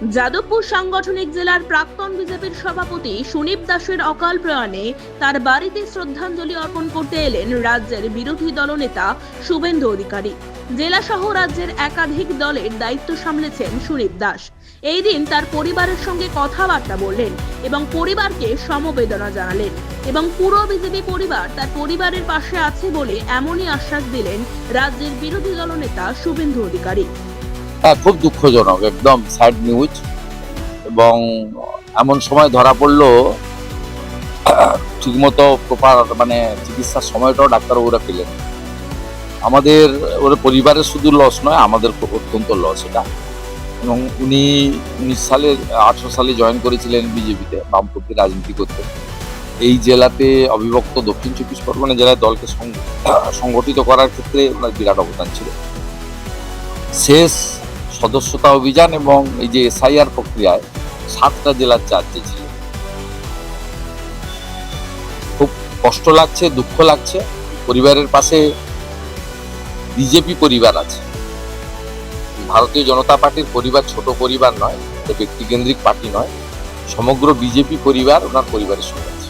যাদবপুর সাংগঠনিক জেলার প্রাক্তন বিজেপির সভাপতি সুনীপ দাসের অকাল প্রয়াণে তার বাড়িতে শ্রদ্ধাঞ্জলি অর্পণ করতে এলেন রাজ্যের বিরোধী দলনেতা শুভেন্দু অধিকারী। জেলা সহ রাজ্যের একাধিক দলের দায়িত্ব সামলেছেন সুনীপ দাস। এই দিন তার পরিবারের সঙ্গে কথাবার্তা বললেন এবং পরিবারকে সমবেদনা জানালেন এবং পুরো বিজেপি পরিবার তার পরিবারের পাশে আছে বলে এমনই আশ্বাস দিলেন রাজ্যের বিরোধী দলনেতা শুভেন্দু অধিকারী। খুব দুঃখজনক, একদম স্যাড নিউজ। এবং এমন সময় ধরা পড়লো, ঠিকমতো প্রপার চিকিৎসার সময়টাও ডাক্তারবাবুরা পেলেন। আমাদের ওর পরিবারের শুধু লস নয়, আমাদের অত্যন্ত লস এটা। এবং উনি 18 সালে জয়েন করেছিলেন বিজেপিতে, বামপন্থী রাজনীতি করতে। এই জেলাতে অবিভক্ত দক্ষিণ 24 পরগনা জেলায় দলকে সংগঠিত করার ক্ষেত্রে ওনার বিরাট অবদান ছিল। শেষ সদস্যতা অভিযান এবং এই যে এসআইআর প্রক্রিয়ায় 7টা জেলার চার্জে ছিল। খুব কষ্ট লাগছে, দুঃখ লাগছে। পরিবারের পাশে বিজেপি পরিবার আছে। ভারতীয় জনতা পার্টির পরিবার ছোট পরিবার নয়, ব্যক্তিকেন্দ্রিক পার্টি নয়, সমগ্র বিজেপি পরিবার ওনার পরিবারের সঙ্গে আছে।